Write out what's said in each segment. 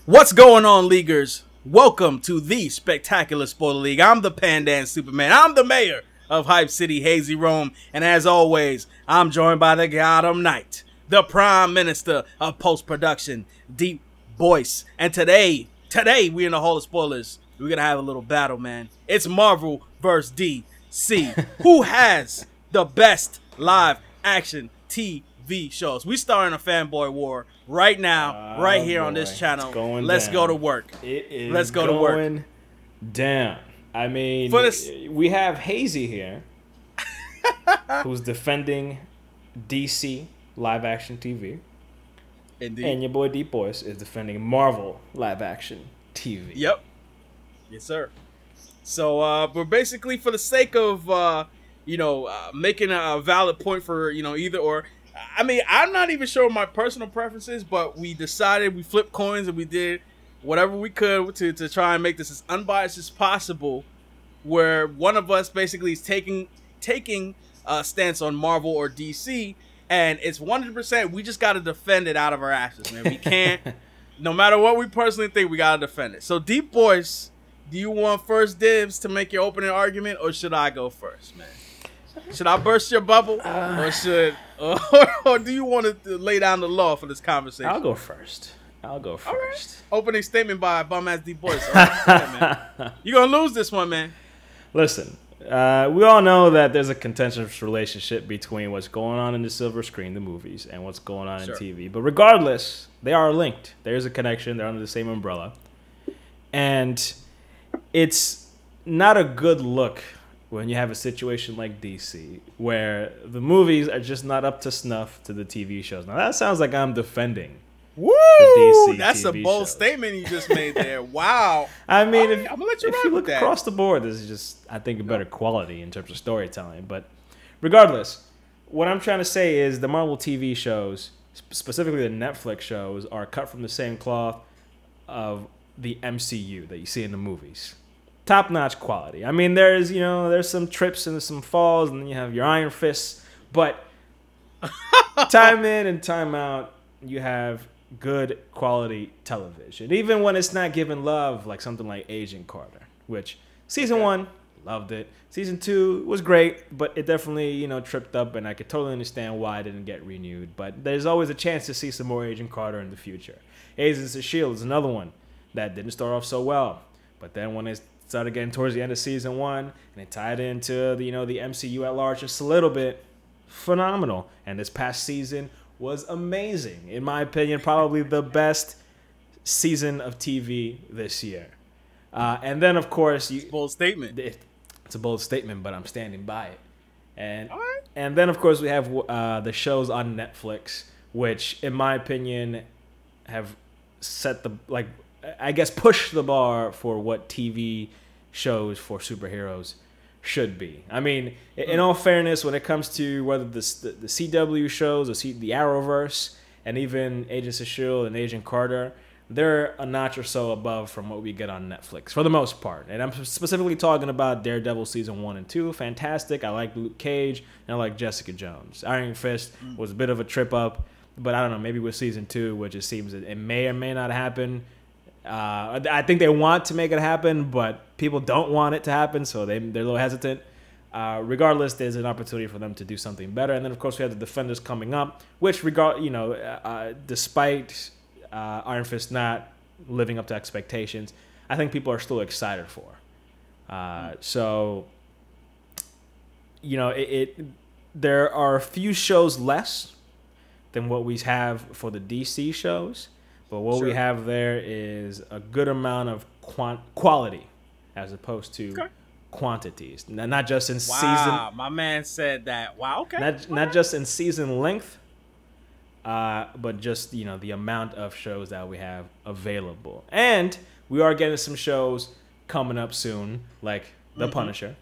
What's going on, Leaguers? Welcome to the Spectacular Spoiler League. I'm the Pandan Superman. I'm the mayor of Hype City, HazyRome. And as always, I'm joined by the Gotham Knight, the Prime Minister of Post-Production, DeepBoyce. And today, we in the Hall of Spoilers. We're going to have a little battle, man. It's Marvel versus DC. Who has the best live action TV shows? We starting a fanboy war right now, right here on this channel. Let's go to work. Let's go to work. Down. I mean, we have Hazy here, who's defending DC live action TV. Indeed. And your boy DeepBoyce is defending Marvel live action TV. Yep. Yes, sir. So we're basically, for the sake of making a valid point for either or. I mean, I'm not even sure my personal preferences, but we decided, we flipped coins and we did whatever we could to try and make this as unbiased as possible, where one of us basically is taking a stance on Marvel or DC, and it's 100%. We just got to defend it out of our asses, man. We can't, no matter what we personally think, we got to defend it. So, DeepBoyce, do you want first dibs to make your opening argument, or should I go first, man? Should I burst your bubble, or do you want to lay down the law for this conversation? I'll go first. All right. Opening statement by bum-ass DeepBoyce. Right. You're going to lose this one, man. Listen, we all know that there's a contentious relationship between what's going on in the silver screen, the movies, and what's going on in TV. But regardless, they are linked. There's a connection. They're under the same umbrella. And it's not a good look when you have a situation like DC, where the movies are just not up to snuff to the TV shows. Now, that sounds like I'm defending the DC That's TV a bold shows. Statement you just made there. Wow. I mean, I'm gonna let you if you look across the board, this is just, I think, a better quality in terms of storytelling. But regardless, what I'm trying to say is the Marvel TV shows, specifically the Netflix shows, are cut from the same cloth of the MCU that you see in the movies. Top-notch quality. I mean, there's some trips and some falls, and then you have your Iron Fists, but time in and time out, you have good quality television. Even when it's not given love, like something like Agent Carter, which season 1, loved it. Season 2 was great, but it definitely, tripped up, and I could totally understand why it didn't get renewed. But there's always a chance to see some more Agent Carter in the future. Agents of S.H.I.E.L.D. is another one that didn't start off so well, but then when it started getting towards the end of season 1, and it tied into the MCU at large just a little bit, phenomenal. And this past season was amazing, in my opinion, probably the best season of TV this year. And then, of course, it's a bold statement. It's a bold statement, but I'm standing by it. And then, of course, we have the shows on Netflix, which, in my opinion, have set the push the bar for what TV shows for superheroes should be. I mean, in all fairness, when it comes to whether the CW shows or the Arrowverse and even Agents of S.H.I.E.L.D. and Agent Carter, they're a notch or so above from what we get on Netflix for the most part. And I'm specifically talking about Daredevil season 1 and 2. Fantastic. I like Luke Cage and I like Jessica Jones. Iron Fist was a bit of a trip up, but I don't know, maybe with season 2, which it seems it may or may not happen. I think they want to make it happen, but people don't want it to happen, so they're a little hesitant. Regardless, there's an opportunity for them to do something better. And then, of course, we have the Defenders coming up, which, despite Iron Fist not living up to expectations, I think people are still excited for. There are a few shows less than what we have for the DC shows. But what we have there is a good amount of quality as opposed to quantities. Not just in season. Wow, my man said that. Wow, okay. Not just in season length, but just the amount of shows that we have available. And we are getting some shows coming up soon, like The Punisher.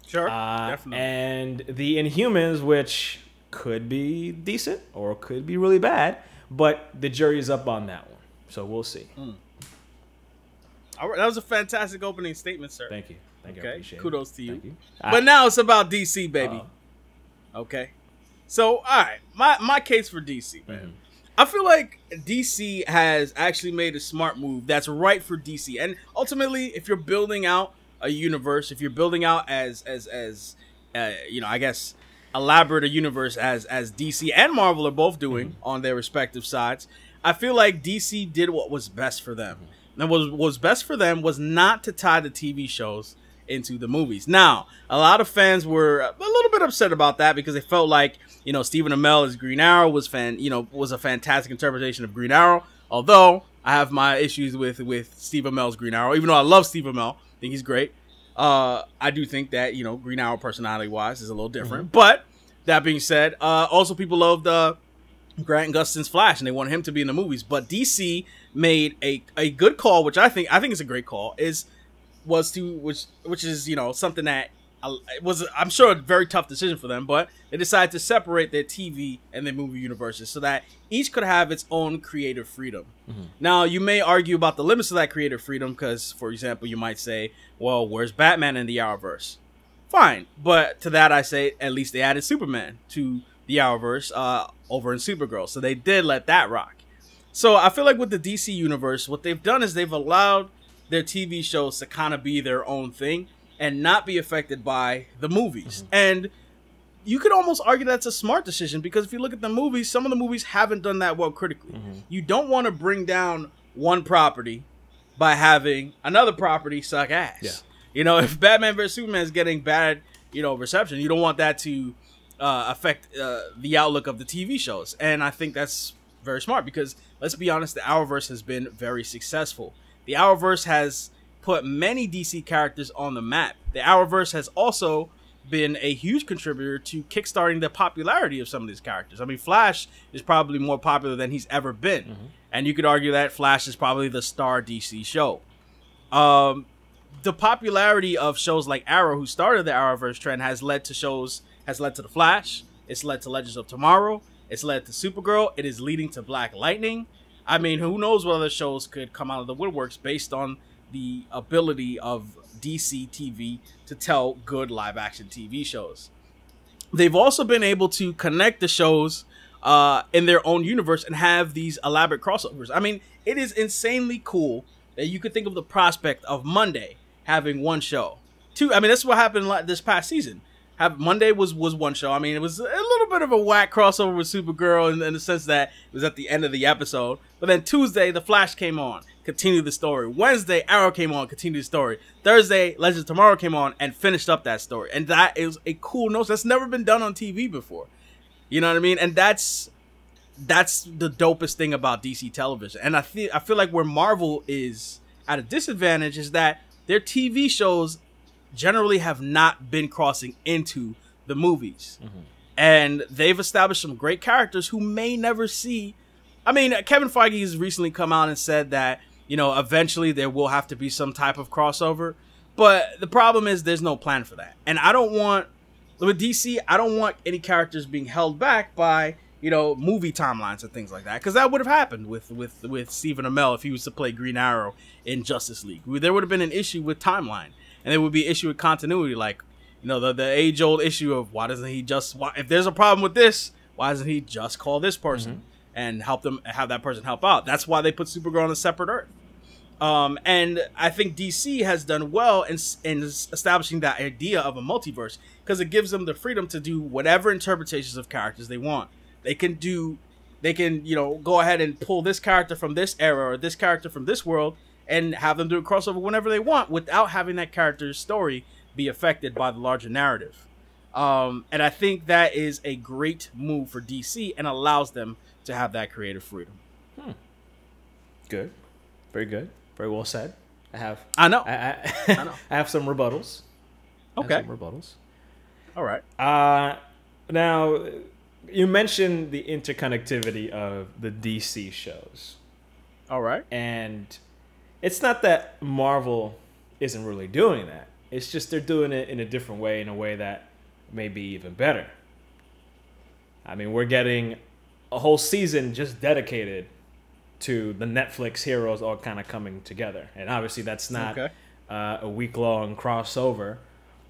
Sure, definitely. And the Inhumans, which could be decent or could be really bad. But the jury is up on that one, so we'll see. All right, that was a fantastic opening statement, sir. Thank you. Thank you. I appreciate Kudos it. to you. Thank you. But now it's about DC, baby. Okay. So, all right, my case for DC, man. I feel like DC has actually made a smart move that's right for DC. And ultimately, if you're building out a universe, if you're building out as you know, I guess elaborate a universe as DC and Marvel are both doing on their respective sides, I feel like DC did what was best for them. And what was best for them was not to tie the TV shows into the movies. Now, a lot of fans were a little bit upset about that because they felt like, you know, Stephen Amell as Green Arrow was a fantastic interpretation of Green Arrow. Although I have my issues with Steve Amell's Green Arrow, even though I love Steve Amell, I think he's great. I do think that, you know, Green Arrow personality wise is a little different. But that being said, also people loved Grant Gustin's Flash, and they wanted him to be in the movies. But DC made a good call, which I think is a great call, which is, you know, something that it was, I'm sure, a very tough decision for them, but they decided to separate their TV and their movie universes so that each could have its own creative freedom. Now, you may argue about the limits of that creative freedom because, for example, you might say, well, where's Batman in the Arrowverse? Fine, but to that I say, at least they added Superman to the Arrowverse over in Supergirl, so they did let that rock. So I feel like with the DC universe, what they've done is they've allowed their TV shows to kind of be their own thing and not be affected by the movies. And you could almost argue that's a smart decision because if you look at the movies, some of the movies haven't done that well critically. You don't want to bring down one property by having another property suck ass. You know, if Batman vs Superman is getting bad, you know, reception, you don't want that to affect the outlook of the TV shows. And I think that's very smart because, let's be honest, the Arrowverse has been very successful. The Arrowverse has put many DC characters on the map. The Arrowverse has also been a huge contributor to kickstarting the popularity of some of these characters. I mean, Flash is probably more popular than he's ever been. And you could argue that Flash is probably the star DC show. The popularity of shows like Arrow, who started the Arrowverse trend, has led to The Flash. It's led to Legends of Tomorrow. It's led to Supergirl. It is leading to Black Lightning. I mean, who knows what other shows could come out of the woodworks based on the ability of DC TV to tell good live-action TV shows. They've also been able to connect the shows in their own universe and have these elaborate crossovers. I mean, it is insanely cool that you could think of the prospect of Monday having one show. I mean, that's what happened this past season. Monday was one show. I mean, it was a little bit of a whack crossover with Supergirl in the sense that it was at the end of the episode. But then Tuesday, The Flash came on, continued the story. Wednesday, Arrow came on, continued the story. Thursday, Legends of Tomorrow came on and finished up that story. And that is a cool note. That's never been done on TV before. You know what I mean? And that's the dopest thing about DC television. And I feel like where Marvel is at a disadvantage is that their TV shows generally have not been crossing into the movies. And they've established some great characters who may never see. I mean, Kevin Feige has recently come out and said that, you know, eventually there will have to be some type of crossover. But the problem is there's no plan for that. And with DC, I don't want any characters being held back by, you know, movie timelines and things like that. Because that would have happened with Stephen Amell if he was to play Green Arrow in Justice League. There would have been an issue with timeline. And there would be an issue with continuity, like, you know, the age-old issue of if there's a problem with this, why doesn't he just call this person and have that person help out? That's why they put Supergirl on a separate Earth. And I think DC has done well in establishing that idea of a multiverse because it gives them the freedom to do whatever interpretations of characters they want. They can, you know, go ahead and pull this character from this era or this character from this world and have them do a crossover whenever they want without having that character's story be affected by the larger narrative. And I think that is a great move for DC and allows them to have that creative freedom. Good. Very good. Very well said. I know. I have some rebuttals. Okay. All right. Now, you mentioned the interconnectivity of the DC shows. All right. And it's not that Marvel isn't really doing that. It's just they're doing it in a different way, in a way that may be even better. I mean, we're getting a whole season just dedicated to the Netflix heroes all kind of coming together. And obviously that's not a week-long crossover,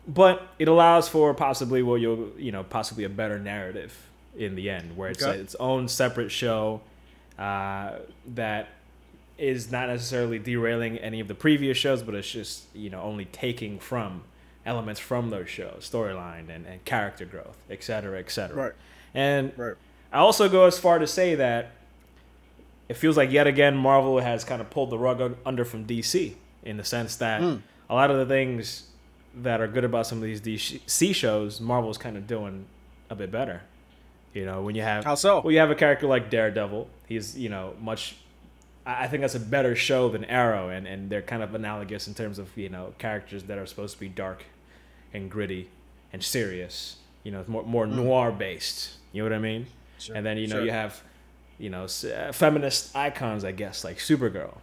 but it allows for possibly possibly a better narrative in the end, where it's its own separate show that is not necessarily derailing any of the previous shows, but it's just, you know, only taking from elements from those shows, storyline and character growth, et cetera, et cetera. Right. And I also go as far to say that it feels like yet again Marvel has kind of pulled the rug under from DC, in the sense that a lot of the things that are good about some of these DC shows, Marvel's kind of doing a bit better. You know, when you have... How so? Well, you have a character like Daredevil. He's, you know, much... I think that's a better show than Arrow, and they're kind of analogous in terms of, you know, characters that are supposed to be dark and gritty and serious. You know, more noir-based. You know what I mean? Sure. And then, you know, you have, you know, feminist icons, I guess, like Supergirl,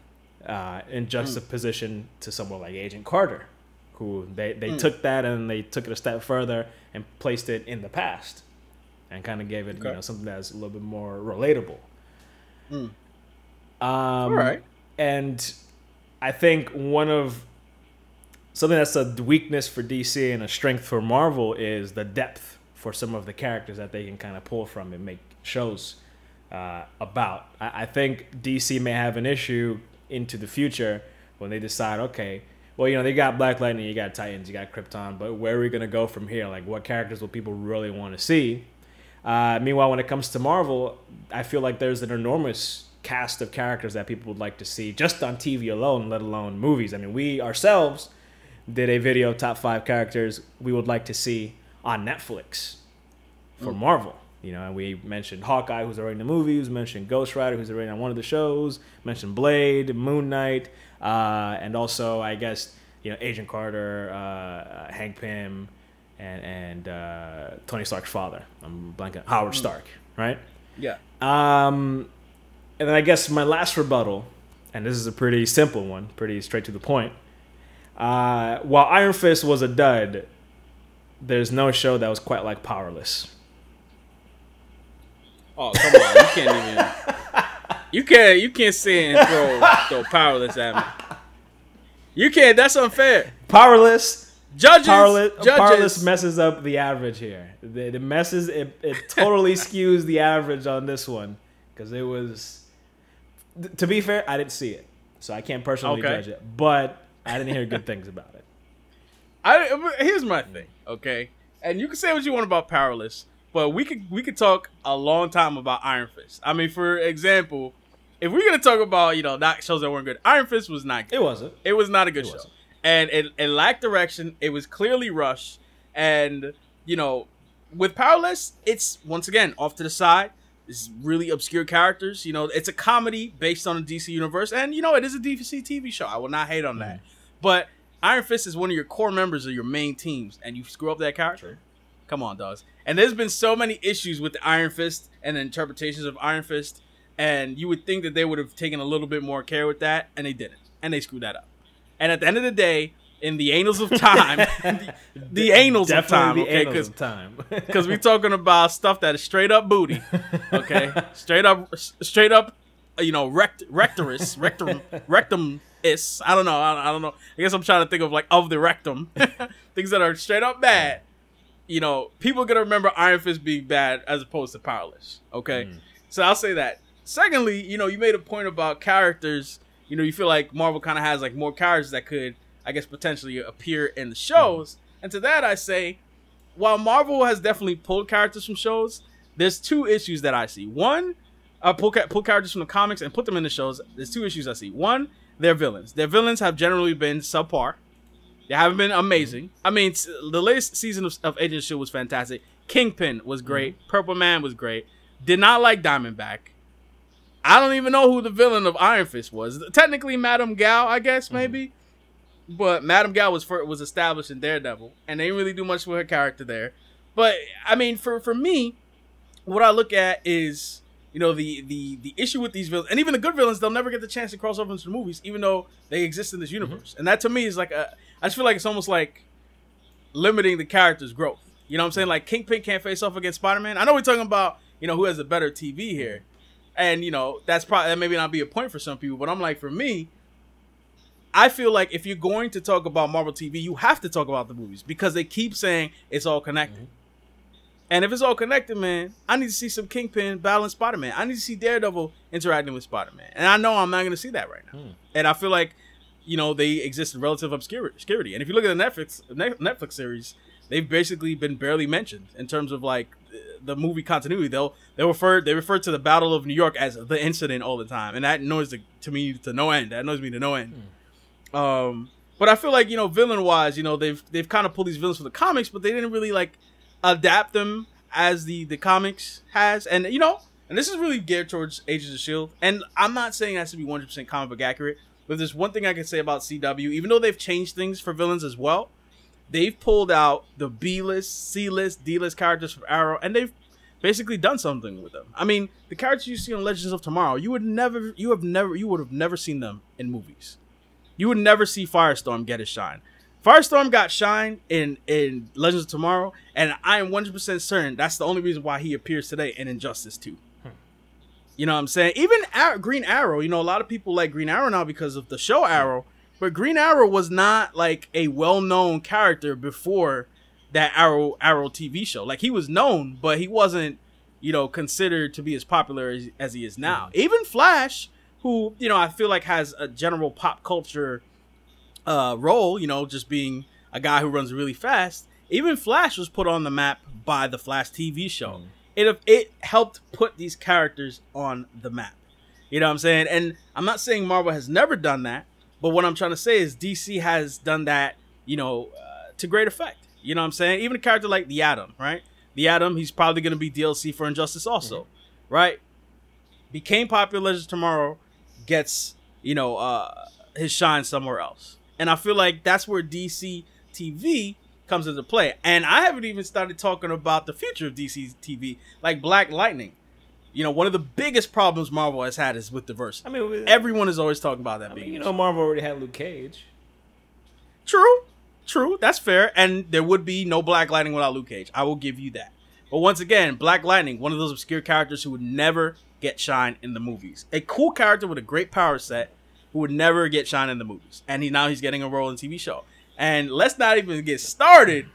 in juxtaposition to someone like Agent Carter, who they took that and they took it a step further and placed it in the past and kind of gave it, you know, something that's a little bit more relatable. All right. And I think something that's a weakness for DC and a strength for Marvel is the depth for some of the characters that they can kind of pull from and make shows about. I think DC may have an issue into the future when they decide, okay, well, you know, they got Black Lightning, you got Titans, you got Krypton, but where are we going to go from here? Like, what characters will people really want to see? Meanwhile, when it comes to Marvel, I feel like there's an enormous cast of characters that people would like to see just on TV alone, let alone movies. I mean, we ourselves did a video top 5 characters we would like to see on Netflix for Marvel. You know, and we mentioned Hawkeye, who's already in the movies, mentioned Ghost Rider, who's already on one of the shows, mentioned Blade, Moon Knight, and also, I guess, you know, Agent Carter, Hank Pym, and Tony Stark's father. I'm blanking. Howard Stark, right? Yeah. And then I guess my last rebuttal, and this is a pretty simple one, pretty straight to the point. While Iron Fist was a dud, there's no show that was quite like Powerless. Oh, come on. You can't even... You can't sit and throw Powerless at me. You can't. That's unfair. Powerless... Judges. Powerless messes up the average here. It totally skews the average on this one. Because it was... To be fair, I didn't see it. So I can't personally judge it. But I didn't hear good things about it. Here's my thing, okay? And you can say what you want about Powerless, but we could talk a long time about Iron Fist. I mean, for example, if we're going to talk about, you know, not shows that weren't good, Iron Fist was not good. It wasn't. It was not a good show. And it lacked direction. It was clearly rushed. And, you know, with Powerless, it's, once again, off to the side. It's really obscure characters. You know, it's a comedy based on the DC universe. And, you know, it is a DC TV show. I will not hate on that. But Iron Fist is one of your core members of your main teams. And you screw up that character? Come on, dogs. And there's been so many issues with the Iron Fist and the interpretations of Iron Fist. And you would think that they would have taken a little bit more care with that. And they didn't. And they screwed that up. And at the end of the day, in the annals of time, the annals of time, okay, because we're talking about stuff that is straight up booty, okay, straight up, you know, rectum is. I don't know. I guess I'm trying to think of like of the rectum, things that are straight up bad. You know, people are gonna remember Iron Fist being bad as opposed to Powerless. Okay, so I'll say that. Secondly, you know, you made a point about characters. You know, you feel like Marvel kind of has like more characters that could, I guess, potentially appear in the shows. And to that I say, while Marvel has definitely pulled characters from shows, there's 2 issues that I see. One, pull characters from the comics and put them in the shows. There's 2 issues I see. One, their villains. Their villains have generally been subpar. They haven't been amazing. I mean, the latest season of Agent of S.H.I.E.L.D. was fantastic. Kingpin was great. Purple Man was great. Did not like Diamondback. I don't even know who the villain of Iron Fist was. Technically, Madame Gao, I guess, maybe. But Madame Gao was established in Daredevil, and they didn't really do much with her character there. But I mean, for me, what I look at is, you know, the issue with these villains, and even the good villains, they'll never get the chance to cross over into the movies, even though they exist in this universe. And that to me is like I just feel like it's almost like limiting the character's growth. You know what I'm saying? Like Kingpin can't face off against Spider-Man. I know we're talking about, you know, who has a better TV here, and you know that maybe not be a point for some people, but I'm like, for me, I feel like if you're going to talk about Marvel TV, you have to talk about the movies because they keep saying it's all connected. And if it's all connected, man, I need to see some Kingpin battling Spider-Man. I need to see Daredevil interacting with Spider-Man. And I know I'm not going to see that right now. And I feel like, you know, they exist in relative obscurity. And if you look at the Netflix series, they've basically been barely mentioned in terms of like the movie continuity. They refer to the Battle of New York as the incident all the time, and that annoys to me to no end. That annoys me to no end. But I feel like, you know, villain wise, you know, they've kind of pulled these villains from the comics, but they didn't really like adapt them as the comics has. And you know, and this is really geared towards Agents of Shield. And I'm not saying it has to be 100% comic book accurate, but there's one thing I can say about CW. Even though they've changed things for villains as well, they've pulled out the B-list, C-list, D-list characters from Arrow, and they've basically done something with them. I mean, the characters you see on Legends of Tomorrow, you would have never seen them in movies. You would never see Firestorm get his shine. Firestorm got shine in Legends of Tomorrow, and I am 100% certain that's the only reason why he appears today in Injustice 2. You know what I'm saying? Even Green Arrow, you know, a lot of people like Green Arrow now because of the show Arrow, but Green Arrow was not like a well-known character before that Arrow TV show. Like, he was known, but he wasn't, you know, considered to be as popular as he is now. Even Flash, who, you know, I feel like has a general pop culture role, you know, just being a guy who runs really fast. Even Flash was put on the map by the Flash TV show. It helped put these characters on the map. You know what I'm saying? And I'm not saying Marvel has never done that, but what I'm trying to say is DC has done that, you know, to great effect. You know what I'm saying? Even a character like the Atom, right? The Atom, he's probably going to be DLC for Injustice also, right? Became popular Legends of Tomorrow, gets, you know, his shine somewhere else. And I feel like that's where DC TV comes into play. And I haven't even started talking about the future of DC TV, like Black Lightning. You know, one of the biggest problems Marvel has had is with diversity. I mean, everyone is always talking about that. I mean, you know, Marvel already had Luke Cage. True, that's fair. And there would be no Black Lightning without Luke Cage. I will give you that. But once again, Black Lightning, one of those obscure characters who would never get shine in the movies. A cool character with a great power set who would never get shine in the movies. And now he's getting a role in the TV show. And let's not even get started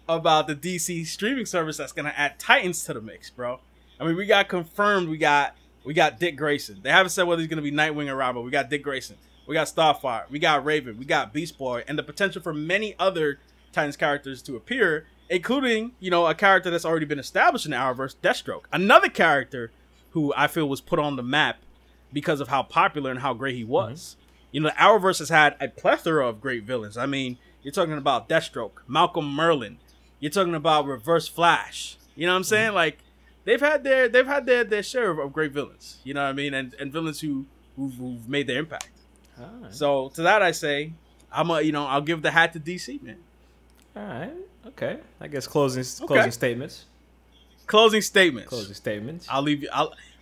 about the DC streaming service that's going to add Titans to the mix, bro. I mean, we got confirmed we got Dick Grayson. They haven't said whether he's going to be Nightwing or Robin. We got Dick Grayson. We got Starfire. We got Raven. We got Beast Boy. And the potential for many other Titans characters to appear, including, you know, a character that's already been established in the Arrowverse, Deathstroke. Another character who I feel was put on the map because of how popular and how great he was. You know, the Arrowverse has had a plethora of great villains. I mean, you're talking about Deathstroke, Malcolm Merlin. You're talking about Reverse Flash. You know what I'm saying? Like, they've had their share of great villains. You know what I mean? And villains who've made their impact. Right. So to that I say, I'll give the hat to DC, man. All right. Okay. I guess closing statements. Closing statements. I'll leave you.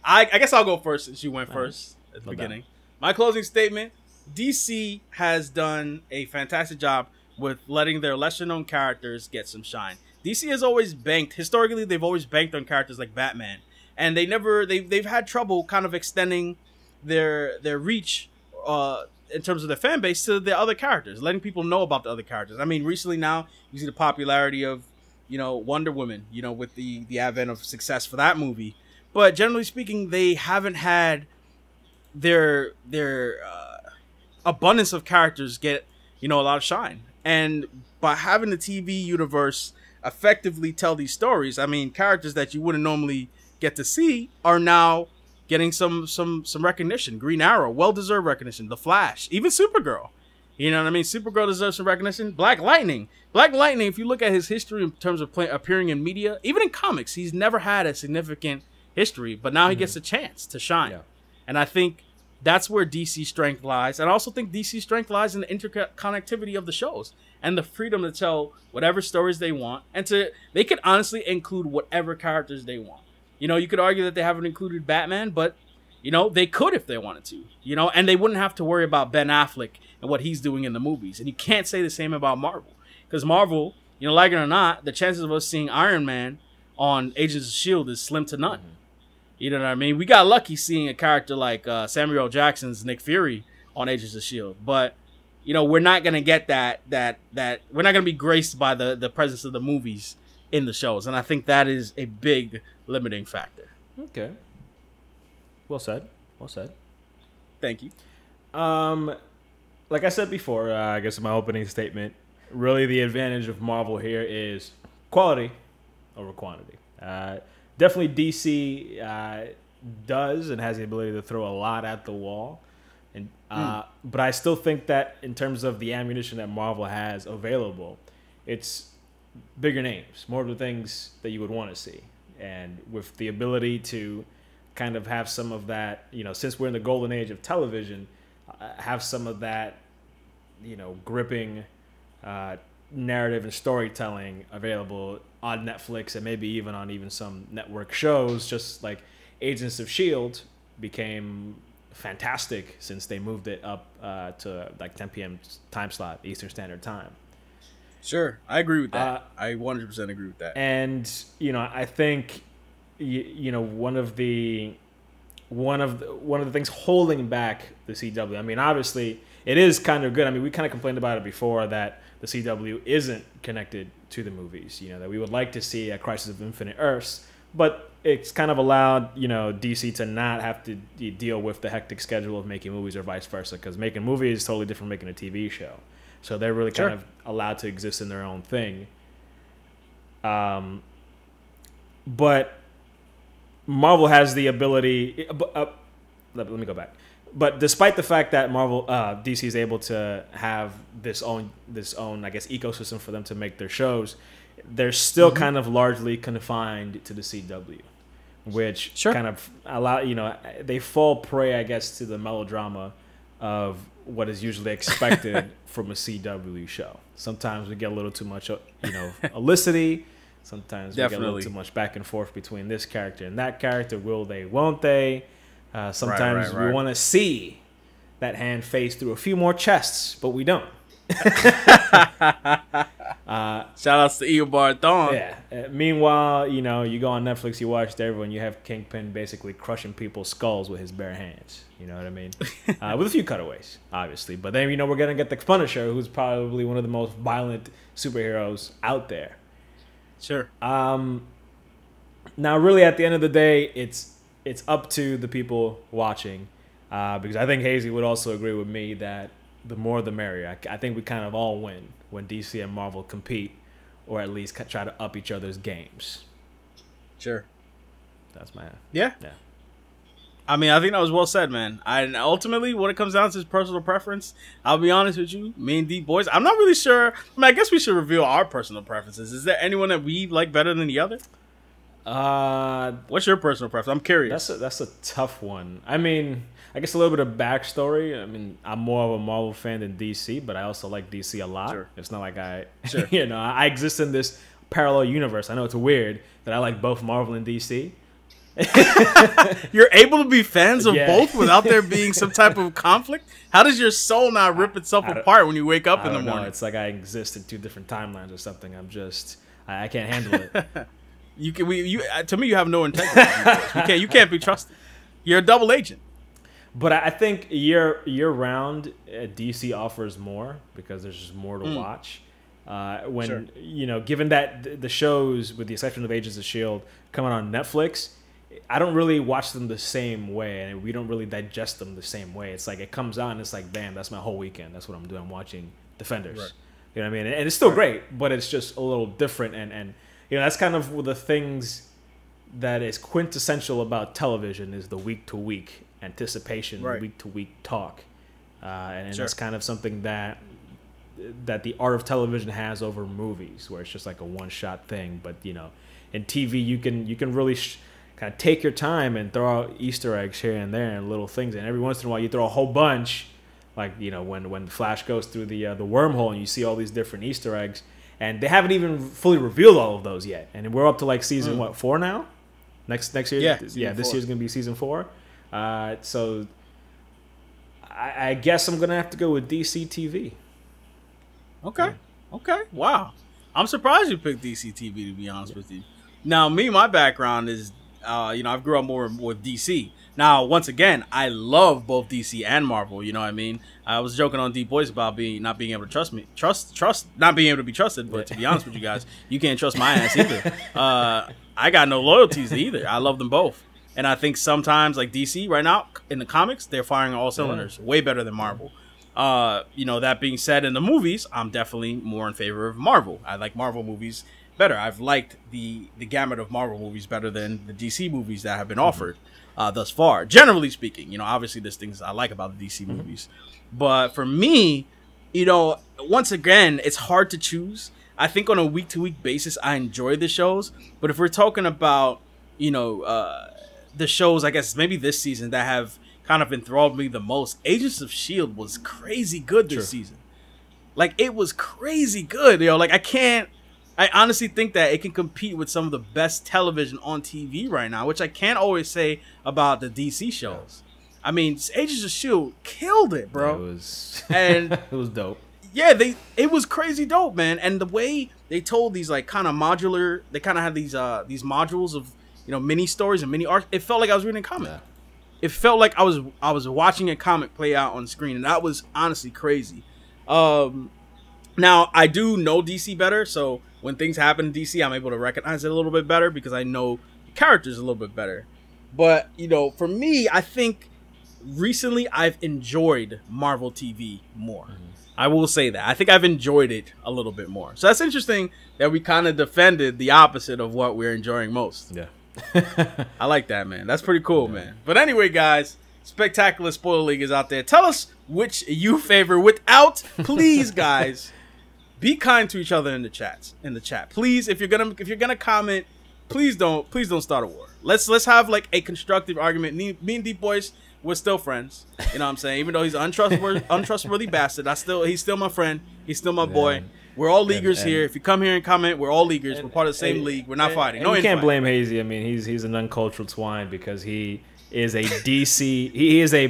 I guess I'll go first since you went first at the beginning. My closing statement: DC has done a fantastic job with letting their lesser known characters get some shine. DC has always banked, historically, they've always banked on characters like Batman, and they've had trouble kind of extending their reach in terms of their fan base to the other characters, letting people know about the other characters. I mean, recently now you see the popularity of, you know, Wonder Woman, you know, with the advent of success for that movie. But generally speaking, they haven't had their abundance of characters get, you know, a lot of shine. And by having the TV universe effectively tell these stories, I mean, characters that you wouldn't normally get to see are now getting some recognition. Green Arrow, well-deserved recognition. The Flash, even Supergirl. You know what I mean? Supergirl deserves some recognition. Black Lightning, if you look at his history in terms of appearing in media, even in comics, he's never had a significant history, but now he gets a chance to shine. Yeah. And I think that's where DC's strength lies. And I also think DC's strength lies in the interconnectivity of the shows and the freedom to tell whatever stories they want, and they could honestly include whatever characters they want. You know, you could argue that they haven't included Batman, but, you know, they could if they wanted to, you know, and they wouldn't have to worry about Ben Affleck and what he's doing in the movies. And you can't say the same about Marvel, because Marvel, you know, like it or not, the chances of us seeing Iron Man on Agents of S.H.I.E.L.D. is slim to none. You know what I mean? We got lucky seeing a character like Samuel L. Jackson's Nick Fury on Agents of S.H.I.E.L.D., but, you know, we're not going to get that we're not going to be graced by the presence of the movies in the shows, and I think that is a big limiting factor. Okay. Well said. Well said. Thank you. Like I said before, I guess in my opening statement, really the advantage of Marvel here is quality over quantity. Definitely DC does and has the ability to throw a lot at the wall. And but I still think that in terms of the ammunition that Marvel has available, it's bigger names, more of the things that you would want to see. And with the ability to kind of have some of that, you know, since we're in the golden age of television, have some of that, you know, gripping narrative and storytelling available on Netflix and maybe even on some network shows, just like Agents of S.H.I.E.L.D. became fantastic since they moved it up to like 10 p.m. time slot, Eastern Standard Time. Sure, I agree with that. I 100% agree with that. And you know, I think you know one of the things holding back the CW. I mean, obviously it is kind of good. I mean, we kind of complained about it before that the CW isn't connected to the movies. You know, that we would like to see a Crisis of Infinite Earths, but it's kind of allowed, you know, DC to not have to deal with the hectic schedule of making movies or vice versa, because making movies is totally different from making a TV show. So they're really kind of allowed to exist in their own thing. But Marvel has the ability. Let me go back. But despite the fact that DC is able to have this own, I guess, ecosystem for them to make their shows, they're still kind of largely confined to the CW, which kind of allow, you know, they fall prey, I guess, to the melodrama of what is usually expected from a CW show. Sometimes we get a little too much, you know, olicity. Sometimes we get a little too much back and forth between this character and that character. Will they, won't they? Sometimes we want to see that hand face through a few more chests, but we don't. Shout outs to Eobard Thawne. Yeah. Meanwhile, you know, you go on Netflix, you watch Daredevil, and you have Kingpin basically crushing people's skulls with his bare hands. You know what I mean? With a few cutaways, obviously. But then, you know, we're going to get the Punisher, who's probably one of the most violent superheroes out there. Sure. Now, really, at the end of the day, it's up to the people watching, because I think Hazy would also agree with me that the more the merrier. I think we kind of all win when DC and Marvel compete, or at least try to up each other's games. Sure. That's my... Yeah. I mean, I think that was well said, man. And ultimately, what it comes down to is personal preference. I'll be honest with you, me and DeepBoyce, I'm not really sure. I mean, I guess we should reveal our personal preferences. Is there anyone that we like better than the other? What's your personal preference? I'm curious. That's a tough one. I mean, I guess a little bit of backstory. I mean, I'm more of a Marvel fan than DC, but I also like DC a lot. Sure. It's not like you know, I exist in this parallel universe. I know it's weird that I like both Marvel and DC. You're able to be fans of both without there being some type of conflict? How does your soul not rip itself apart when you wake up in the morning? It's like I exist in two different timelines or something. I can't handle it. To me, you have no integrity. You can't be trusted. You're a double agent. But I think year round, DC offers more because there's just more to watch. You know, given that the shows, with the exception of Agents of S.H.I.E.L.D., come out on Netflix, I don't really watch them the same way, and we don't really digest them the same way. It's like it comes out and it's like, bam, that's my whole weekend. That's what I'm doing. I'm watching Defenders. Right. You know what I mean? And it's still great, but it's just a little different. And you know, that's kind of the things that is quintessential about television is the week-to-week anticipation, week-to-week talk. And that's kind of something that the art of television has over movies, where it's just like a one-shot thing. But, you know, in TV, you can really kind of take your time and throw out Easter eggs here and there and little things. And every once in a while, you throw a whole bunch, like, you know, when Flash goes through the wormhole and you see all these different Easter eggs. And they haven't even fully revealed all of those yet. And we're up to like season 4 now? Next year? Yeah, this year's going to be season 4. So I guess I'm going to have to go with DC TV. Okay. Wow. I'm surprised you picked DC TV, to be honest with you. Now, my background is I've grew up more with DC. Now, once again, I love both DC and Marvel. You know what I mean? I was joking on DeepBoyce about not being able to not being able to be trusted. But to be honest with you guys, you can't trust my ass either. I got no loyalties either. I love them both. And I think sometimes, like DC right now in the comics, they're firing all cylinders, way better than Marvel. That being said, in the movies, I'm definitely more in favor of Marvel. I like Marvel movies better. I've liked the gamut of Marvel movies better than the DC movies that have been offered thus far. Generally speaking, obviously there's things I like about the DC movies. But for me, once again, it's hard to choose. I think on a week-to-week basis, I enjoy the shows. But if we're talking about, the shows, I guess maybe this season that have kind of enthralled me the most, Agents of S.H.I.E.L.D. was crazy good this season. Like, it was crazy good, Like, I honestly think that it can compete with some of the best television on TV right now, which I can't always say about the DC shows. I mean, Agents of S.H.I.E.L.D. killed it, bro. It was dope. Yeah, it was crazy dope, man. And the way they told these, like, kind of modular, they kind of had these modules of, mini stories and mini arcs. It felt like I was reading a comic. Yeah. It felt like I was watching a comic play out on screen, and that was honestly crazy. Now, I do know DC better, so when things happen in DC, I'm able to recognize it a little bit better because I know the characters a little bit better. But, for me, I think recently I've enjoyed Marvel TV more. I will say that. I think I've enjoyed it a little bit more. So that's interesting that we kind of defended the opposite of what we're enjoying most. Yeah. I like that, man. That's pretty cool, man. But anyway, guys, Spectacular Spoiler League is out there. Tell us which you favor. Please, guys, be kind to each other in the chat. Please, if you're gonna comment, please don't start a war. Let's have like a constructive argument. Me and DeepBoyce, we're still friends. You know what I'm saying? Even though he's an untrustworthy bastard, he's still my friend. He's still my boy. We're all leaguers here. If you come here and comment, we're all leaguers. We're part of the same league. We're not fighting. No, you can't blame Hazy. I mean, he's an uncultured swine because he is a DC. He is a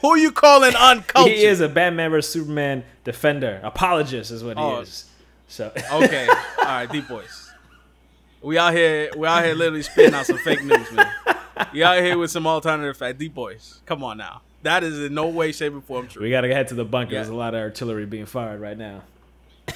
who you calling uncultured? He is a Batman vs Superman defender. Apologist is what he is. So okay, all right, DeepBoyce. We out here literally spitting out some fake news, man. You out here with some alternative fact. DeepBoyce, come on now. That is in no way, shape, or form true. We gotta head to the bunker. Yeah. There's a lot of artillery being fired right now.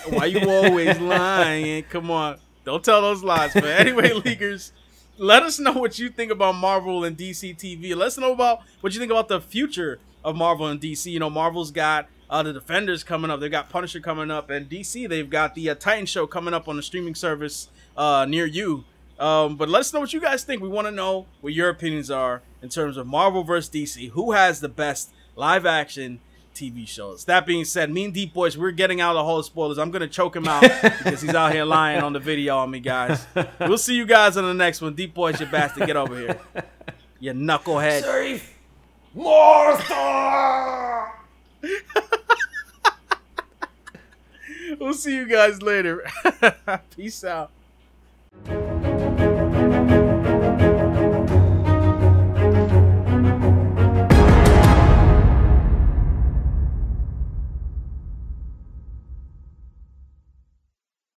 Why you always lying? Come on. Don't tell those lies, man. Anyway, leaguers, let us know what you think about Marvel and DC TV. Let us know about what you think about the future of Marvel and DC. Marvel's got the Defenders coming up. They've got Punisher coming up. And DC, they've got the Titan show coming up on the streaming service near you. But let us know what you guys think. We want to know what your opinions are in terms of Marvel versus DC. Who has the best live-action TV shows? That being said, me and DeepBoyce, we're getting out of the hall of spoilers. I'm going to choke him out because he's out here lying on the video on me, guys. We'll see you guys on the next one. DeepBoyce, you bastard, get over here. You knucklehead. Safe. Martha! We'll see you guys later. Peace out.